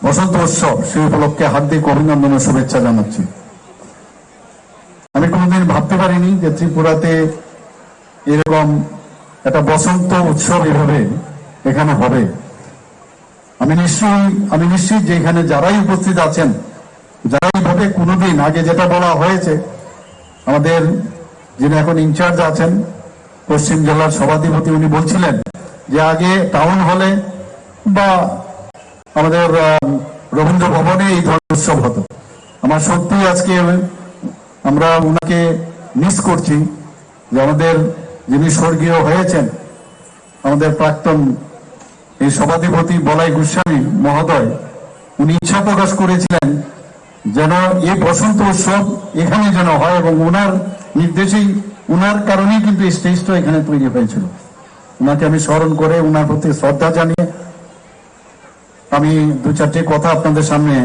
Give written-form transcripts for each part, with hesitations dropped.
বসন্ত উৎসব, সেই উপলক্ষে হার্দিক অভিনন্দন ও শুভেচ্ছা জানাচ্ছি। আমি কোনোদিন ভাবতে পারিনি যে ত্রিপুরাতে এরকম একটা বসন্ত উৎসব এভাবে এখানে হবে। আমি নিশ্চিত যে এখানে যারাই উপস্থিত আছেন, যারা এইভাবে কোনোদিন আগে, যেটা বলা হয়েছে আমাদের যিনি এখন ইনচার্জ আছেন পশ্চিম জেলার সভাধিপতি, উনি বলছিলেন যে আগে টাউন হলে বা আমাদের রবীন্দ্র ভবনে এই ধরনের উৎসব হতো। আমার সত্যি আজকে আমরা ওনাকে মিস করছি, যে আমাদের যিনি স্বর্গীয় হয়েছেন, আমাদের প্রাক্তন এই সভাধিপতি বলাই গোস্বামী মহোদয়, উনি ইচ্ছা প্রকাশ করেছিলেন যেন এই বসন্ত উৎসব এখানে যেন হয়, এবং ওনার নির্দেশেই, ওনার কারণেই কিন্তু এই স্টেজটা এখানে তৈরি হয়েছিল। ওনাকে আমি স্মরণ করে ওনার প্রতি শ্রদ্ধা জানিয়ে আমি দু চারটে কথা আপনাদের সামনে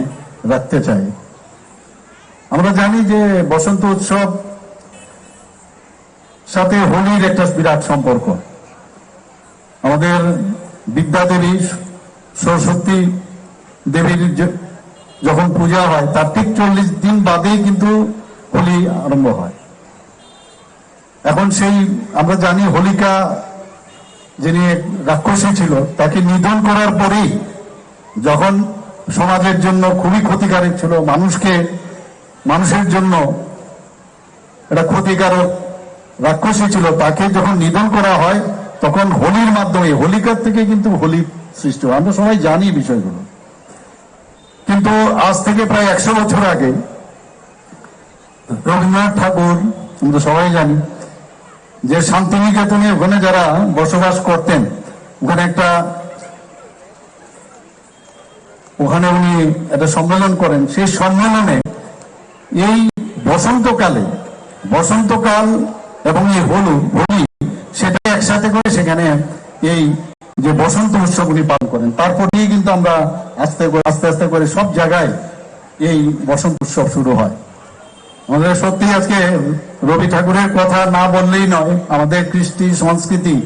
রাখতে চাই। আমরা জানি যে বসন্ত উৎসব সাথে হোলির একটা বিরাট সম্পর্ক। আমাদের বিদ্যা দেবী সরস্বতী দেবীর যখন পূজা হয় তার ঠিক 40 দিন বাদেই কিন্তু হোলি আরম্ভ হয়। এখন সেই আমরা জানি হোলিকা যিনি রাক্ষসী ছিল, তাকে নিধন করার পরেই, যখন সমাজের জন্য খুবই ক্ষতিকারক ছিল, মানুষের জন্য এটা ক্ষতিকারক রাক্ষসী ছিল, তাকে যখন নিধন করা হয় তখন হোলির মাধ্যমে, হোলিকার থেকে কিন্তু হোলি সৃষ্টি হয়। আমরা সবাই জানি বিষয়গুলো। কিন্তু আজ থেকে প্রায় 100 বছর আগে রবীন্দ্রনাথ ঠাকুর, আমরা সবাই জানি যে শান্তিনিকেতনে ওখানে যারা বসবাস করতেন, ওখানে উনি একটা সম্মেলন করেন। সেই সম্মেলনে এই বসন্তকাল এবং এই হোলি সেটা একসাথে করে সেখানে এই যে বসন্ত উৎসব উনি পালন করেন। তারপরেই কিন্তু আমরা আস্তে আস্তে করে সব জায়গায় এই বসন্ত উৎসব শুরু হয়। আমাদের সত্যি আজকে রবি ঠাকুরের কথা না বললেই নয়। আমাদের কৃষ্টি সংস্কৃতি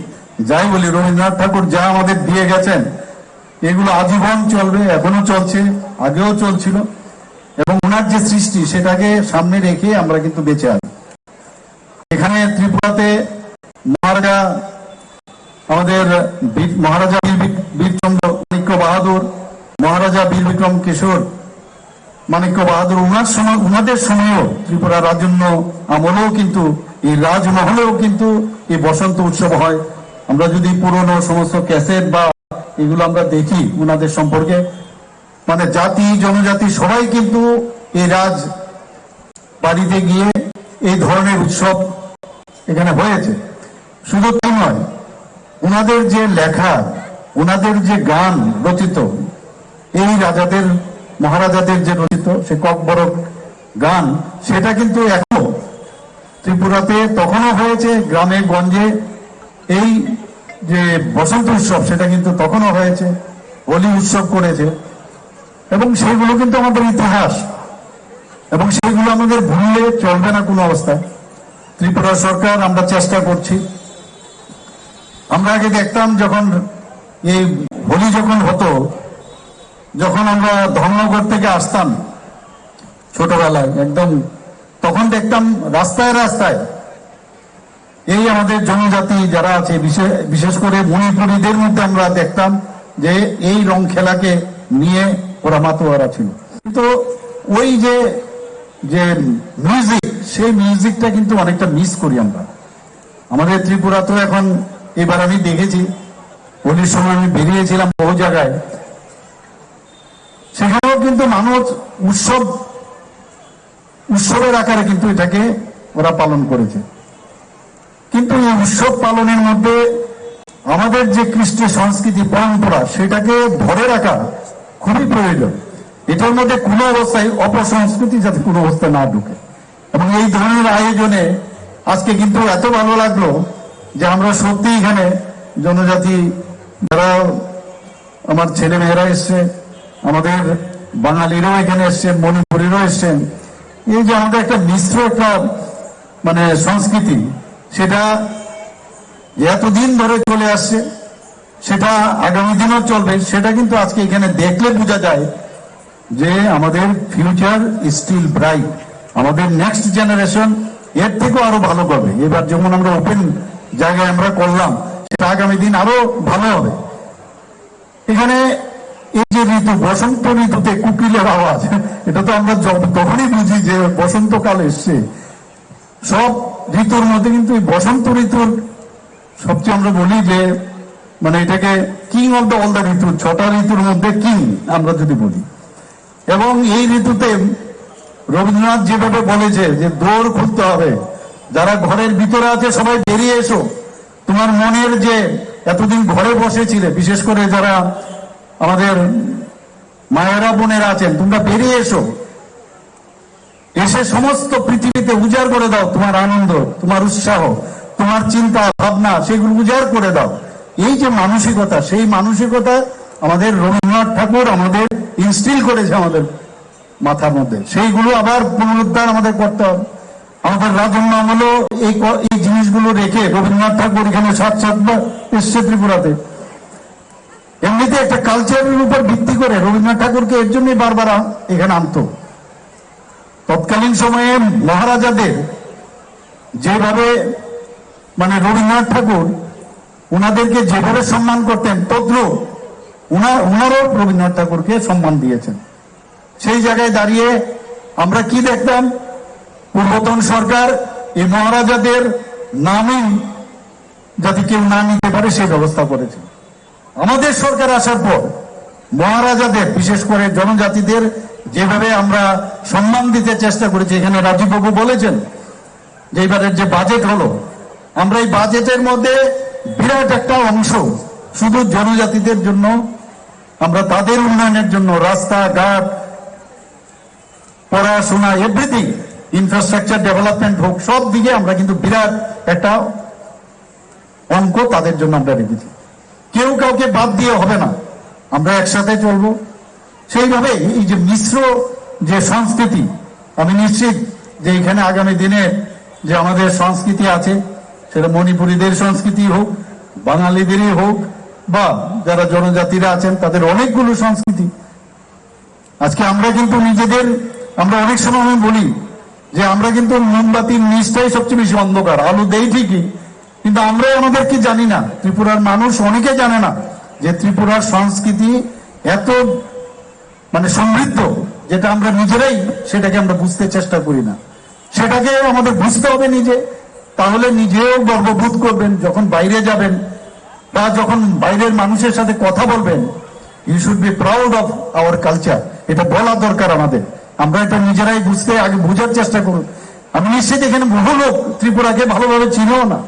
যাই বলি, রবীন্দ্রনাথ ঠাকুর যা আমাদের দিয়ে গেছেন এগুলো আজীবন চলবে, এখনো চলছে, আগেও চলছিল, এবং ওনার যে সৃষ্টি সেটাকে সামনে রেখে আমরা কিন্তু বেঁচে আছি। এখানে ত্রিপুরাতে মহারাজা বীরচন্দ্র মাণিক্য বাহাদুর, মহারাজা বীর বিক্রম কিশোর মাণিক্য বাহাদুর, উনাদের সময়ও ত্রিপুরা রাজন্য আমলেও কিন্তু এই রাজমহলেও কিন্তু এই বসন্ত উৎসব হয়। আমরা যদি পুরনো সমস্ত ক্যাসেট বা এগুলো আমরা দেখি উনাদের সম্পর্কে, মানে জাতি জনজাতি সবাই কিন্তু এই রাজ বাড়িতে গিয়ে এই ধরনের উৎসব এখানে হয়েছে। শুধু তাই নয়, উনাদের যে লেখা, উনাদের যে গান রচিত, এই রাজাদের মহারাজাদের যে রচিত সে ককবরক গান, সেটা কিন্তু এখনো ত্রিপুরাতে তখনও হয়েছে। গ্রামে গঞ্জে এই যে বসন্ত উৎসব সেটা কিন্তু তখনও হয়েছে, হোলি উৎসব করেছে, এবং সেইগুলো কিন্তু আমাদের ইতিহাস, এবং সেইগুলো আমাদের ভুললে চলবে না কোনো অবস্থায়। ত্রিপুরা সরকার আমরা চেষ্টা করছি। আমরা আগে দেখতাম যখন এই হোলি যখন হতো, যখন আমরা ধর্মনগর থেকে আসতাম ছোটবেলায় একদম, তখন দেখতাম রাস্তায় রাস্তায় এই আমাদের জনজাতি যারা আছে, বিশেষ করে মণিপুরীদের মধ্যে আমরা দেখতাম যে এই রং খেলাকে নিয়ে ওরা মাতোয়ারা ছিল। তো ওই যে মিউজিক, সেই মিউজিকটা কিন্তু অনেকটা মিস করি আমরা। আমাদের ত্রিপুরা তো এখন, এবার আমি দেখেছি হোলির সময় আমি বেরিয়েছিলাম বহু জায়গায়, সেখানেও কিন্তু মানুষ উৎসবের আকারে কিন্তু এটাকে ওরা পালন করেছে। কিন্তু এই উৎসব পালনের মধ্যে আমাদের যে কৃষ্টি সংস্কৃতি পরম্পরা, সেটাকে ধরে রাখা খুবই প্রয়োজন। এটার মধ্যে কোনো অবস্থায় অপসংস্কৃতি যাতে কোনো অবস্থায় না ঢুকে। এবং এই ধরনের আয়োজনে আজকে কিন্তু এত ভালো লাগলো যে আমরা সত্যি এখানে জনজাতি যারা, আমার ছেলে মেয়েরা এসছে, আমাদের বাঙালিরাও এখানে এসছে, মণিপুরীরাও এসছেন। এই যে আমাদের একটা মিশ্র একটা মানে সংস্কৃতি, সেটা এতদিন ধরে চলে আসছে, সেটা আগামী দিনও চলবে। সেটা কিন্তু আজকে এখানে দেখলে বোঝা যায় যে আমাদের ফিউচার স্টিল ব্রাইট, আমাদের নেক্সট জেনারেশন এর থেকেও আরো ভালো করবে। এবার যেমন আমরা ওপেন জায়গায় আমরা করলাম, সেটা আগামী দিন আরো ভালো হবে। এখানে এই যে ঋতু, বসন্ত ঋতুতে কুকিলের আওয়াজ, এটা তো আমরা তখনই বুঝি যে বসন্তকাল এসছে। সব ঋতুর মধ্যে কিন্তু এই বসন্ত ঋতুর সবচেয়ে আমরা বলি যে মানে এটাকে king of the all the ঋতু, 6টা ঋতুর মধ্যে কিং আমরা যদি বলি। এবং এই ঋতুতে রবীন্দ্রনাথ যেভাবে বলেছে যে দৌড় খুলতে হবে, যারা ঘরের ভিতরে আছে সবাই বেরিয়ে এসো, তোমার মনের যে এতদিন ঘরে বসেছিলে, বিশেষ করে যারা আমাদের মায়েরা বোনেরা আছেন, তোমরা বেরিয়ে এসো, এসে সমস্ত পৃথিবীতে উজাড় করে দাও তোমার আনন্দ, তোমার উৎসাহ, তোমার চিন্তা ভাবনা, সেগুলো উজাড় করে দাও। এই যে মানসিকতা, সেই মানসিকতা আমাদের রবীন্দ্রনাথ ঠাকুর আমাদের ইনস্টিল করেছে আমাদের মাথার মধ্যে, সেইগুলো আবার পুনরুদ্ধার আমাদের করতে হবে। আমাদের রাজন্য আমলও এই জিনিসগুলো রেখে রবীন্দ্রনাথ ঠাকুর এখানে 7-7 এসছে ত্রিপুরাতে। এমনিতে একটা কালচারের উপর ভিত্তি করে রবীন্দ্রনাথ ঠাকুরকে এর জন্যই বারবার এখানে আনতো। তৎকালীন সময়ে মহারাজাদের যেভাবে মানে রবীন্দ্রনাথ ঠাকুর ওনাদেরকে যেভাবে সম্মান করতেন, তদ্রুপ ওনারও রবীন্দ্রনাথ ঠাকুরকে সম্মান দিয়েছেন। সেই জায়গায় দাঁড়িয়ে আমরা কি দেখতাম, পূর্বতন সরকার এই মহারাজাদের নামই যাতে কেউ না নিতে পারে সেই ব্যবস্থা করেছে। আমাদের সরকার আসার পর মহারাজাদের, বিশেষ করে জনজাতিদের যেভাবে আমরা সম্মান দিতে চেষ্টা করেছি, এখানে রাজীববাবু বলেছেন যে এবারের যে বাজেট হলো, আমরা এই বাজেটের মধ্যে বিরাট একটা অংশ শুধু জনজাতিদের জন্য, আমরা তাদের উন্নয়নের জন্য রাস্তাঘাট, পড়াশোনা, এভরিথিং, ইনফ্রাস্ট্রাকচার ডেভেলপমেন্ট হোক, সব দিকে আমরা কিন্তু বিরাট একটা অঙ্ক তাদের জন্য আমরা রেখেছি। কেউ কাউকে বাদ দিয়ে হবে না, আমরা একসাথে চলবো। সেইভাবে এই যে মিশ্র যে সংস্কৃতি, আমি নিশ্চিত যে এখানে আগামী দিনে যে আমাদের সংস্কৃতি আছে, সেটা মণিপুরীদের সংস্কৃতি হোক, বাঙালিদেরই হোক, বা যারা জনজাতিরা আছেন তাদের অনেকগুলো সংস্কৃতি। আজকে আমরা কিন্তু নিজেদের, আমরা অনেক সময় আমি বলি যে আমরা কিন্তু মোমবাতির নিচটাই সবচেয়ে বেশি অন্ধকার, আলো দেই ঠিকই, কিন্তু আমরাই আমাদেরকে জানি না। ত্রিপুরার মানুষ অনেকে জানে না যে ত্রিপুরার সংস্কৃতি এত মানে সমৃদ্ধ, যেটা আমরা নিজেরাই সেটাকে আমরা বুঝতে চেষ্টা করি না। সেটাকে আমাদের বুঝতে হবে নিজে, তাহলে নিজেও গর্ববোধ করবেন যখন বাইরে যাবেন বা যখন বাইরের মানুষের সাথে কথা বলবেন। You should be proud of our culture, এটা বলা দরকার আমাদের। আমরা এটা নিজেরাই বুঝতে, আগে বোঝার চেষ্টা করুন। আমি নিশ্চিত এখানে বহু লোক ত্রিপুরাকে ভালোভাবে চিনেও না,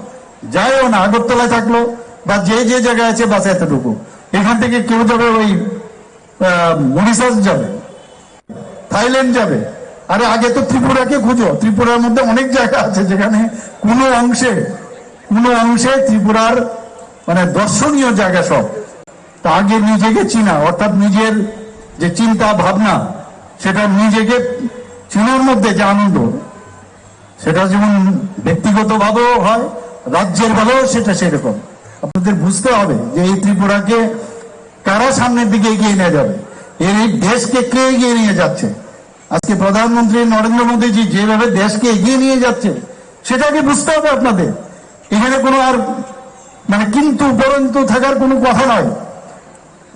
যায়ও না, আগরতলায় থাকলো বা যে যে জায়গায় আছে বাস এতটুকু। এখান থেকে কেউ যাবে ওই মরিশাস যাবে, থাইল্যান্ড যাবে। আরে আগে তো ত্রিপুরাকে খুঁজো, ত্রিপুরার মধ্যে অনেক জায়গা আছে যেখানে কোনো অংশে ত্রিপুরার মানে দর্শনীয় জায়গা সব। তা আগে নিজেকে চিনা, অর্থাৎ নিজের যে চিন্তা ভাবনা, সেটা নিজেকে চিনার মধ্যে যে আনন্দ, সেটা যেমন ব্যক্তিগতভাবেও হয়, রাজ্যের ভাবেও সেটা সেরকম। আপনাদের বুঝতে হবে যে এই ত্রিপুরাকে কারা সামনের দিকে এগিয়ে নিয়ে যাবে, এই দেশকে কে এগিয়ে নিয়ে যাচ্ছে। আজকে প্রধানমন্ত্রী নরেন্দ্র মোদীজি যেভাবে দেশকে এগিয়ে নিয়ে যাচ্ছে, সেটাকে বুঝতে হবে আপনাদের। এখানে কোনো আর মানে কিন্তু পরন্তু থাকার কোনো কথা নয়।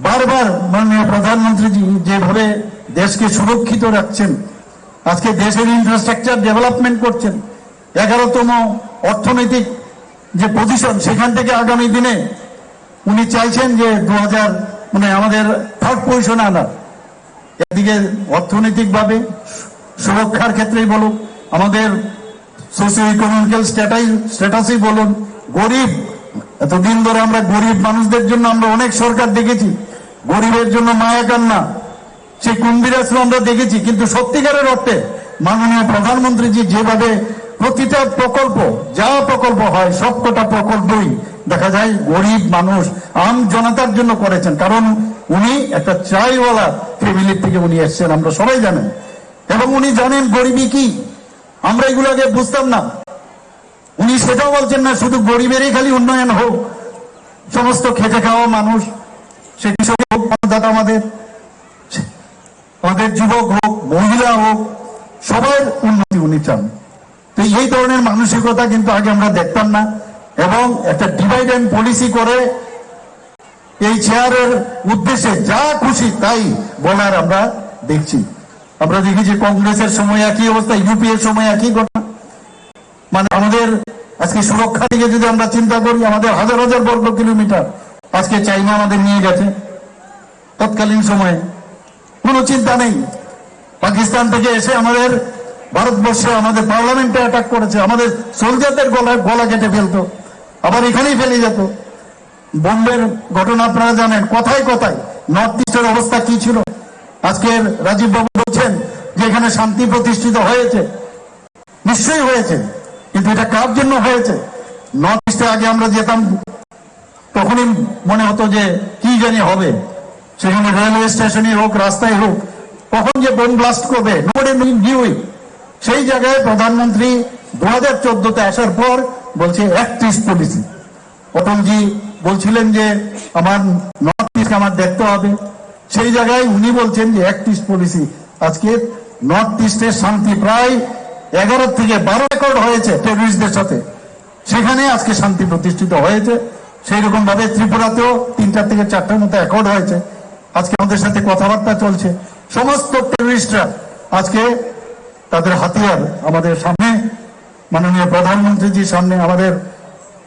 বারবার মাননীয় প্রধানমন্ত্রীজি যেভাবে দেশকে সুরক্ষিত রাখছেন, আজকে দেশের ইনফ্রাস্ট্রাকচার ডেভেলপমেন্ট করছেন, 11তম অর্থনৈতিক যে পজিশন, সেখান থেকে আগামী দিনে উনি চাইছেন যে 2000 মানে আমাদের 3rd পজিশনে আনার। এদিকে অর্থনৈতিকভাবে সুরক্ষার ক্ষেত্রেই বলুন, আমাদের সোশিও ইকোনমিক্যাল স্ট্যাটাসই বলুন, গরিব, এতদিন ধরে আমরা গরিব মানুষদের জন্য আমরা অনেক সরকার দেখেছি, গরিবের জন্য মায়া কান্না, সেই কুম্ভীর আশ্রম আমরা দেখেছি। কিন্তু সত্যিকারের অর্থে মাননীয় প্রধানমন্ত্রীজি যেভাবে প্রতিটা প্রকল্প, যা প্রকল্প হয় সবকটা প্রকল্পই দেখা যায় গরিব মানুষ, আম জনতার জন্য করেছেন। কারণ উনি একটা চাইওয়ালা ফ্যামিলির থেকে উনি এসছেন, আমরা সবাই জানেন। এবং উনি জানেন গরিবই কি, আমরা এগুলো আগে বুঝতাম না। উনি সেটাও বলছেন না শুধু গরিবেরই খালি উন্নয়ন হোক, সমস্ত খেটে খাওয়া মানুষ, সে কৃষক হোক, আমাদের গ্রামের যুবক হোক, মহিলা হোক, সবার উন্নতি উনি চান। তো এই ধরনের মানসিকতা কিন্তু আগে আমরা দেখতাম না, এবং একটা ডিভাইড অ্যান্ড পলিসি করে এই চেয়ারের উদ্দেশ্যে যা খুশি তাই বলার আমরা দেখছি। আমরা দেখি যে কংগ্রেসের সময় একই অবস্থা, ইউপিএ এর সময় একই ঘটনা। মানে আমাদের আজকে সুরক্ষা দিকে যদি আমরা চিন্তা করি, আমাদের হাজার হাজার বর্গ কিলোমিটার আজকে চাইনা আমাদের নিয়ে গেছে। তৎকালীন সময়ে কোনো চিন্তা নেই, পাকিস্তান থেকে এসে আমাদের ভারতবর্ষে আমাদের পার্লামেন্টে অ্যাটাক করেছে, আমাদের সোলজারদের গলা কেটে ফেলতো, আবার এখানেই ফেলে যেত। বোম্বের ঘটনা আপনারা জানেন, কথায় কথায় নর্থ ইস্টের অবস্থা কি ছিল। আজকে রাজীব বাবু বলছেন যে এখানে শান্তি প্রতিষ্ঠিত হয়েছে, নিশ্চয়ই হয়েছে, কিন্তু এটা কার জন্য হয়েছে? নর্থ ইস্টে আগে আমরা যেতাম, তখনই মনে হতো যে কি জানি হবে, সেখানে রেলওয়ে স্টেশনে হোক, রাস্তায় হোক, কখন যে বোম ব্লাস্ট করবে নোবডি নিউ। সেই জায়গায় প্রধানমন্ত্রী 2014-তে আসার পর বলছে অ্যাক্ট ইস্ট পলিসি। অটলজি বলছিলেন যে আমার নর্থ ইস্ট আমার দেখতে হবে, সেই জায়গায় উনি বলছেন যে অ্যাক্ট ইস্ট পলিসি। আজকে নর্থ ইস্টের শান্তি প্রায় 11 থেকে 12 রেকর্ড হয়েছে টেররিস্টদের সাথে, সেখানে আজকে শান্তি প্রতিষ্ঠিত হয়েছে। সেই রকম ভাবে ত্রিপুরাতেও 3টা থেকে 4টার মতো অ্যাকর্ড হয়েছে, আজকে আমাদের সাথে কথাবার্তা চলছে। সমস্ত টেররিস্টরা আজকে তাদের হাতিয়ার আমাদের সামনে, মাননীয় প্রধানমন্ত্রীজির সামনে, আমাদের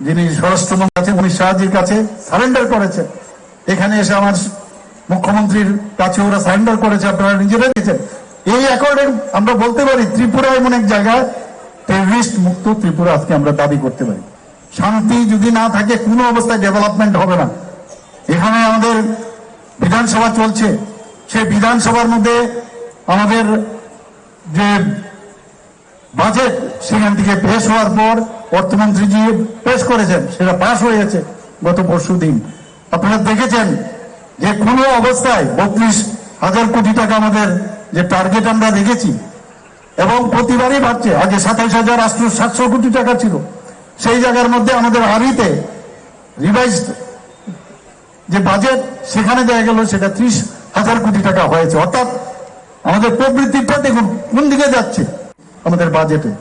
যিনি স্বরাষ্ট্রমন্ত্রী আছেন অমিত শাহজির কাছে সারেন্ডার করেছে। এখানে এসে আমার মুখ্যমন্ত্রীর কাছে ওরা সারেন্ডার করেছে, আপনারা নিজেরা দেখেছেন। এই অ্যাকর্ডে আমরা বলতে পারি ত্রিপুরা এমন এক জায়গায় টেররিস্ট মুক্ত ত্রিপুরা আজকে আমরা দাবি করতে পারি। শান্তি যদি না থাকে কোনো অবস্থায় ডেভেলপমেন্ট হবে না। এখানে আমাদের বিধানসভা চলছে, সেই বিধানসভার মধ্যে আমাদের যে বাজেট সেখান থেকে পেশ হওয়ার পর অর্থমন্ত্রীজি পেশ করেছেন, সেটা পাশ হয়েছে গত পরশু দিন। আপনারা দেখেছেন যে কোনো অবস্থায় 32,000 কোটি টাকা আমাদের যে টার্গেট আমরা রেখেছি, এবং প্রতিবারই বাড়ছে। আগে 27,700 কোটি টাকা ছিল, সেই জায়গার মধ্যে আমাদের আরিতে রিভাইজ যে বাজেট সেখানে দেখা গেল সেটা 30,000 কোটি টাকা হয়েছে। অর্থাৎ আমাদের প্রবৃত্তিটা দেখুন কোন দিকে যাচ্ছে আমাদের বাজেটে।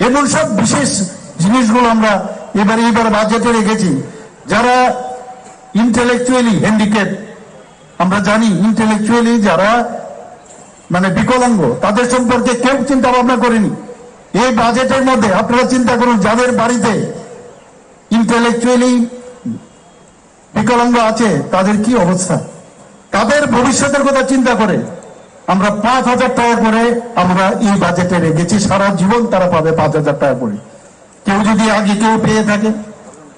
এমন সব বিশেষ জিনিসগুলো আমরা এইবার বাজেটে রেখেছি। যারা ইন্টেলেকচুয়ালি হ্যান্ডিক্যাপ, আমরা জানি ইন্টেলেকচুয়ালি যারা মানে বিকলাঙ্গ, তাদের সম্পর্কে কেউ চিন্তা ভাবনা করেনি। এই বাজেটের মধ্যে আপনারা চিন্তা করুন, যাদের বাড়িতে ইন্টেলেকচুয়ালি বিকলাঙ্গ আছে তাদের কি অবস্থা, তাদের ভবিষ্যতের কথা চিন্তা করে আমরা 5,000 টাকা করে আমরা এই বাজেটে রেখেছি। সারা জীবন তারা পাবে 5,000 টাকা করে। কেউ যদি আগে কেউ পেয়ে থাকে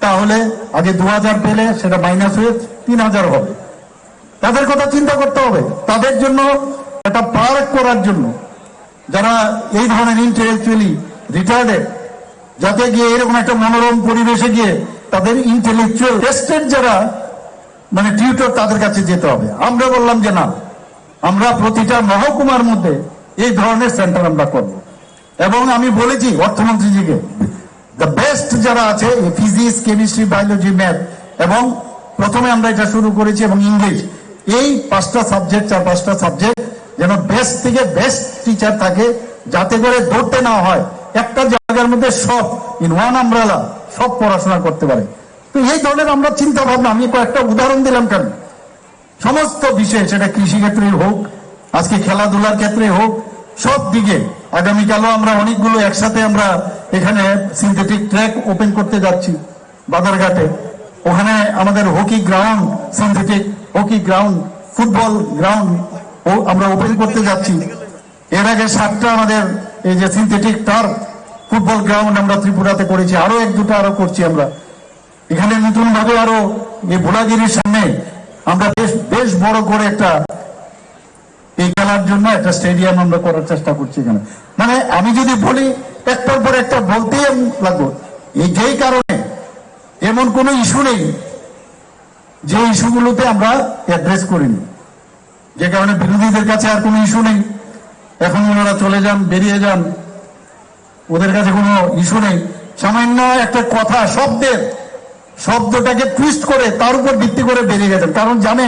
তাহলে আগে 2,000 পেলে সেটা মাইনাস হয়ে 3,000 হবে। তাদের কথা চিন্তা করতে হবে, তাদের জন্য একটা পার্ক করার জন্য, যারা এই ধরনের ইন্টেলেকচুয়ালি রিটার্ডেড, যাতে গিয়ে এরকম একটা মনোরম পরিবেশে গিয়ে তাদের ইন্টেলেকচুয়াল টেস্টেড যারা মানে টিউটর, তাদের কাছে যেতে হবে। আমরা বললাম যে না, আমরা প্রতিটা মহকুমার মধ্যে এই ধরনের সেন্টার আমরা করব। এবং আমি বলেছি অর্থমন্ত্রীজিকে, দ্য বেস্ট যারা আছে ফিজিক্স, কেমিস্ট্রি, বায়োলজি, ম্যাথ, এবং প্রথমে আমরা এটা শুরু করেছি এবং ইংলিশ, এই 5টা সাবজেক্ট, 4-5টা সাবজেক্ট যেন বেস্ট থেকে বেস্ট টিচার থাকে, যাতে করে ধরতে না হয় একটা জায়গার মধ্যে সব ইন ওয়ান আমব্রেলা সব পড়াশোনা করতে পারে। তো এই ধরনের আমরা চিন্তা ভাবনা, আমি কয়েকটা উদাহরণ দিলাম কেন, সমস্ত বিষয়ে, সেটা কৃষি ক্ষেত্রে হোক, আজকে খেলাধুলার ক্ষেত্রে হোক, সব দিকে। আগামীকালও আমরা অনেকগুলো একসাথে আমরা এখানে সিনথেটিক ট্র্যাক ওপেন করতে যাচ্ছি বাদারঘাটে। ওখানে আমাদের hockey ground, synthetic hockey ground, football ground আমরা ওপেন করতে যাচ্ছি। এর আগে 7টা আমাদের এই যে সিনথেটিক টার্ফ ফুটবল গ্রাউন্ড আমরা ত্রিপুরাতে করেছি, আরো 1-2টা আরো করছি আমরা। এখানে নতুন ভাবে আরো এই ভোলাগিরির সামনে আমরা বেশ বড় করে একটা এই খেলার জন্য একটা স্টেডিয়াম আমরা করার চেষ্টা করছি এখানে। মানে আমি যদি বলি একটার পর একটা বলতেই লাগবো। এই যেই কারণে এমন কোন ইস্যু নেই যে ইস্যুগুলোতে আমরা অ্যাড্রেস করিনি, যে কারণে বিরোধীদের কাছে আর কোনো ইস্যু নেই। এখন ওনারা চলে যান, বেরিয়ে যান, ওদের কাছে কোনো ইস্যু নেই। সামান্য একটা কথা শব্দটাকে টুইস্ট করে তার উপর ভিত্তি করে বেরিয়ে গেছেন, কারণ জানে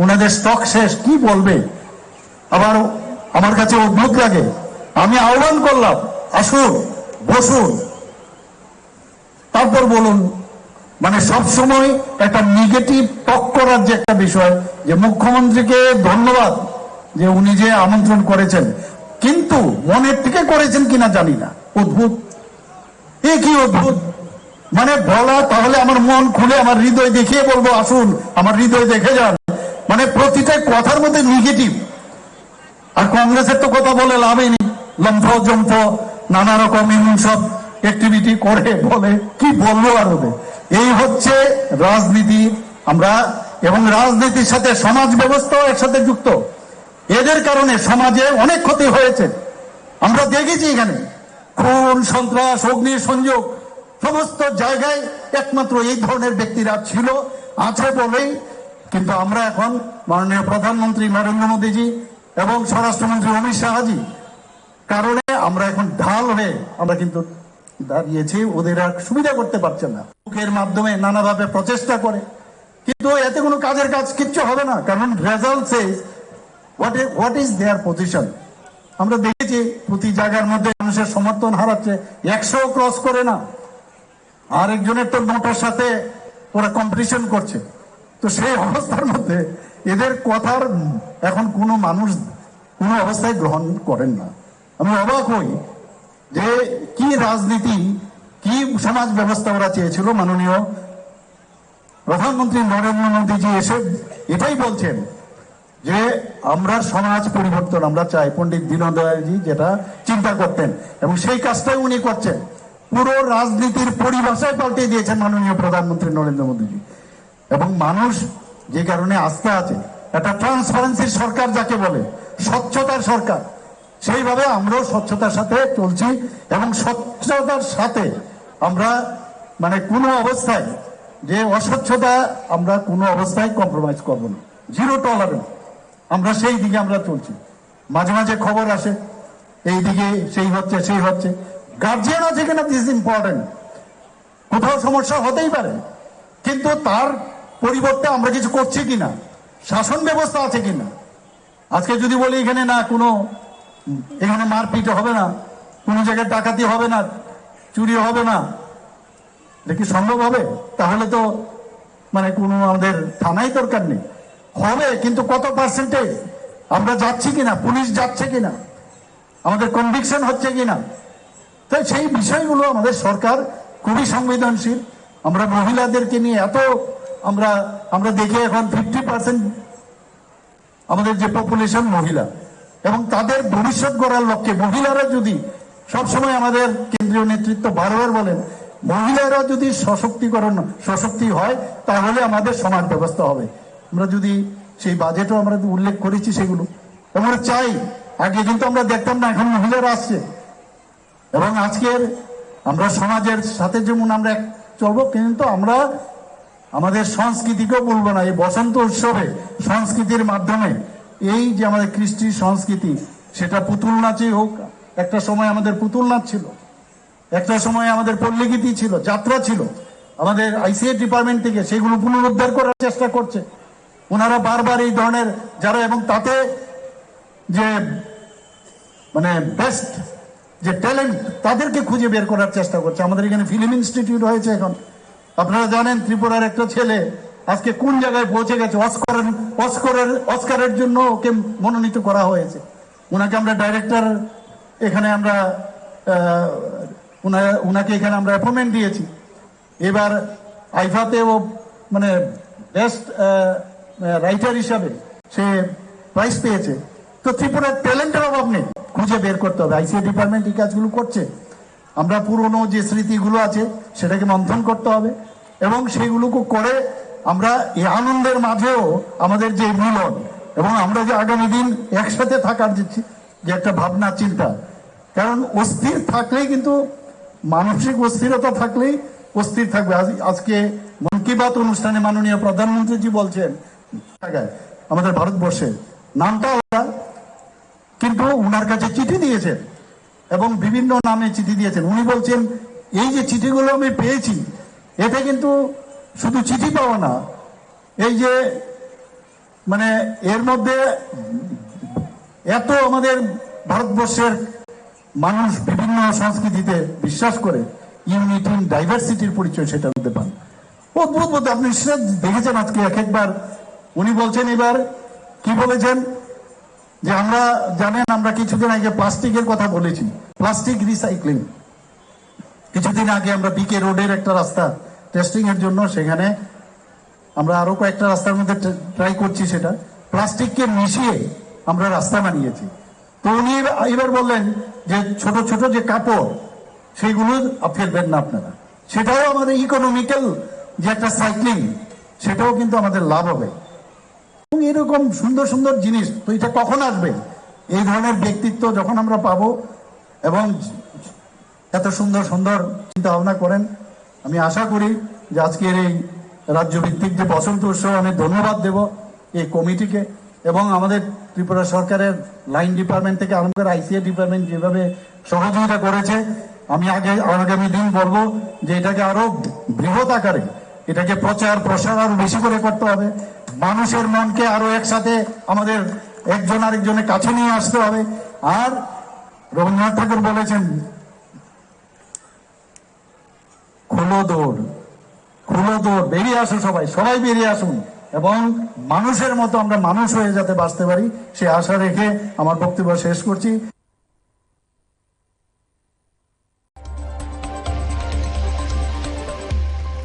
ওনাদের স্টক শেষ, কি বলবে। আবার আমার কাছে অদ্ভুত লাগে। আমি আহ্বান করলাম, আসুন বসুন, তারপর বলুন। মানে সবসময় একটা নেগেটিভ টক করার যে একটা বিষয়, যে মুখ্যমন্ত্রীকে ধন্যবাদ যে উনি যে আমন্ত্রণ করেছেন, কিন্তু মনের থেকে করেছেন কিনা জানি না। অদ্ভুত, এ কি অদ্ভুত! মানে বলা, তাহলে আমার মন খুলে আমার হৃদয় দেখিয়ে বলবো আসুন, আমার হৃদয় দেখে যান। মানে প্রতিটা কথার মধ্যে নেগেটিভ। আর কংগ্রেসের তো কথা বলে লাভই নেই, লম্ফ জম্ফ নানা রকম এমন সব অ্যাক্টিভিটি করে বলে, কি বলবো আর ওদের। এই হচ্ছে রাজনীতি। আমরা এবং রাজনীতির সাথে সমাজ ব্যবস্থাও একসাথে যুক্ত। এদের কারণে সমাজে অনেক ক্ষতি হয়েছে, আমরা দেখেছি। এখানে খুন, সন্ত্রাস, অগ্নি সংযোগ সমস্ত জায়গায় একমাত্র এই ধরনের ব্যক্তিরা ছিল, আছে বলেই কিন্তু আমরা এখন মাননীয় প্রধানমন্ত্রী নরেন্দ্র মোদীজি এবং স্বরাষ্ট্রমন্ত্রী অমিত শাহজি কারণে আমরা এখন ঢাল হয়ে আমরা কিন্তু দাঁড়িয়েছি। ওদের আর সুবিধা করতে পারছে না, মুখের মাধ্যমে নানাভাবে প্রচেষ্টা করে, কিন্তু এতে কোনো কাজের কাজ কিচ্ছু হবে না। কারণ result Sage what is there position. আমরা দেখেছি প্রতি জায়গার মধ্যে মানুষের সমর্থন হারাচ্ছে, 100 ক্রস করে না। আরেকজনের তো নোটের সাথে ওরা কম্পিটিশন করছে। তো সেই অবস্থার মধ্যে এদের কথার এখন কোনো মানুষ কোনো অবস্থায় গ্রহণ করেন না। আমি অবাক হই যে কি রাজনীতি, কি সমাজ ব্যবস্থা ওরা চেয়েছিল। মাননীয় প্রধানমন্ত্রী নরেন্দ্র মোদীজি এসে এটাই বলছেন যে আমরা সমাজ পরিবর্তন আমরা চাই। পণ্ডিত দীনদয়ালজি যেটা চিন্তা করতেন এবং সেই কাজটাই উনি করছেন। পুরো রাজনীতির পরিভাষায় পাল্টে দিয়েছেন মাননীয় প্রধানমন্ত্রী নরেন্দ্র মোদীজি। এবং মানুষ যে কারণে আস্থা আছে, একটা ট্রান্সপারেন্সির সরকার যাকে বলে, স্বচ্ছতার সরকার, সেইভাবে আমরাও স্বচ্ছতার সাথে চলছি এবং স্বচ্ছতার সাথে আমরা মানে কোনো অবস্থায় যে অস্বচ্ছতা আমরা কোনো অবস্থায় কম্প্রোমাইজ করব না, জিরো টলারেন্স। আমরা সেই দিকে আমরা চলছি। মাঝে মাঝে খবর আসে এইদিকে সেই হচ্ছে সেই হচ্ছে, গার্জিয়ান আছে কিনা দিস ইম্পর্টেন্ট, কোথাও সমস্যা হতেই পারে, কিন্তু তার পরিবর্তে আমরা কিছু করছি কিনা, শাসন ব্যবস্থা আছে কিনা। আজকে যদি বলি এখানে না কোনো, এখানে মারপিট হবে না, কোনো জায়গায় ডাকাতি হবে না, চুরি হবে না, এটা কি সম্ভব হবে? তাহলে তো মানে কোনো আমাদের থানাই দরকার নেই। হবে, কিন্তু কত পার্সেন্টেজ আমরা যাচ্ছি কিনা, পুলিশ যাচ্ছে কিনা, আমাদের কনভিকশন হচ্ছে কিনা। তাই সেই বিষয়গুলো আমাদের সরকার খুবই সংবেদনশীল। আমরা মহিলাদেরকে নিয়ে এত আমরা দেখি এখন 50% আমাদের যে পপুলেশন মহিলা, এবং তাদের ভবিষ্যৎ গড়ার লক্ষ্যে মহিলারা যদি সবসময়, আমাদের কেন্দ্রীয় নেতৃত্ব বারবার বলেন, মহিলারা যদি সশক্তি হয় তাহলে আমাদের সমাজ ব্যবস্থা হবে। আমরা যদি সেই বাজেটও আমরা উল্লেখ করেছি সেগুলো আমরা চাই। আগে কিন্তু আমরা দেখতাম না, এখন মহিলারা আসছে। এবং আজকের আমরা সমাজের সাথে যেমন আমরা চলবো, কিন্তু আমরা আমাদের সংস্কৃতিকেও বলবো না। এই বসন্ত উৎসবে সংস্কৃতির মাধ্যমে এই যে আমাদের কৃষ্টি সংস্কৃতি, সেটা পুতুল নাচই হোক, একটা সময় আমাদের পুতুল নাচ ছিল, একটা সময় আমাদের পল্লীগীতি ছিল, যাত্রা ছিল, আমাদের আইসিএ ডিপার্টমেন্ট থেকে সেগুলো পুনরুদ্ধার করার চেষ্টা করছে ওনারা বারবার এই ধরনের যারা, এবং তাতে যে মানে বেস্ট যে ট্যালেন্ট তাদেরকে খুঁজে বের করার চেষ্টা করছে। আমাদের এখানে ফিল্ম ইনস্টিটিউট হয়েছে এখন, আপনারা জানেন ত্রিপুরার একটা ছেলে আজকে কোন জায়গায় পৌঁছে গেছে, অস্কারের জন্য ওকে মনোনীত করা হয়েছে। ওনাকে আমরা ডাইরেক্টর, এখানে আমরা ওনাকে এখানে আমরা অ্যাপয়েন্টমেন্ট দিয়েছি। এবার আইফাতে ও মানে বেস্ট রাইটার হিসাবে সে প্রাইজ পেয়েছে। তো ত্রিপুরার ট্যালেন্টের অভাব নেই, খুঁজে বের করতে হবে। আইসিএ ডিপার্টমেন্ট এই কাজগুলো করছে। আমরা পুরনো যে স্মৃতিগুলো আছে সেটাকে মন্থন করতে হবে এবং সেইগুলোকে করে আমরা এই আনন্দের মাঝেও আমাদের যে মিলন এবং আমরা যে আগামী দিন একসাথে থাকার যে একটা ভাবনা চিন্তা, কারণ অস্থির থাকলেই কিন্তু মানসিক অস্থিরতা থাকলেই অস্থির থাকবে। আজকে মন কি বাত অনুষ্ঠানে মাননীয় প্রধানমন্ত্রীজি বলছেন আমাদের ভারতবর্ষে নামটা আলাদা, কিন্তু উনার কাছে চিঠি দিয়েছেন এবং বিভিন্ন নামে চিঠি দিয়েছেন। উনি বলছেন এই যে চিঠিগুলো আমি পেয়েছি, এতে কিন্তু শুধু চিঠি পাওয়া না, এই যে মানে এর মধ্যে এত আমাদের ভারতবর্ষের মানুষ বিভিন্ন সংস্কৃতিতে বিশ্বাস করে, ইউনিটি ইন ডাইভার্সিটির পরিচয় সেটা হতে পান। অদ্ভুত আপনি সেটা দেখেছেন আজকে এক একবার উনি বলছেন, এবার কি বলেছেন যে আমরা জানেন আমরা কিছুদিন আগে প্লাস্টিকের কথা বলেছি, প্লাস্টিক রিসাইক্লিং। কিছুদিন আগে আমরা বিকে রোডের একটা রাস্তা টেস্টিং এর জন্য, সেখানে আমরা আরো কয়েকটা রাস্তার মধ্যে ট্রাই করছি, সেটা প্লাস্টিককে মিশিয়ে আমরা রাস্তা বানিয়েছি। তো উনি এবার বললেন যে ছোট ছোট যে কাপড় সেইগুলো ফেলবেন না আপনারা, সেটাও আমাদের ইকোনমিক্যাল যে একটা সাইক্লিং, সেটাও কিন্তু আমাদের লাভ হবে। এবং এরকম সুন্দর সুন্দর জিনিস, তো এটা কখন আসবে? এই ধরনের ব্যক্তিত্ব যখন আমরা পাবো এবং এত সুন্দর সুন্দর চিন্তা ভাবনা করেন। আমি আশা করি যে আজকের এই রাজ্যভিত্তিক যে বসন্ত উৎসব, আমি ধন্যবাদ দেব এই কমিটিকে এবং আমাদের ত্রিপুরা সরকারের লাইন ডিপার্টমেন্ট থেকে আরম্ভ করে আইসিএ ডিপার্টমেন্ট যেভাবে সহযোগিতা করেছে। আমি আগামী দিন বলবো যে এটাকে আরো বৃহৎ আকারে এটাকে প্রচার প্রসার আরো বেশি করে করতে হবে। মানুষের মনকে আরো একসাথে আমাদের একজন আরেকজনের কাছে নিয়ে আসতে হবে। আর রবীন্দ্রনাথ ঠাকুর বলেছেন, খুলো দৌড়, খুলো দৌড়, বেরিয়ে আসো সবাই, সবাই বেরিয়ে আসুন এবং মানুষের মতো আমরা মানুষ হয়ে যাতে বাঁচতে পারি, সে আশা রেখে আমার বক্তব্য শেষ করছি।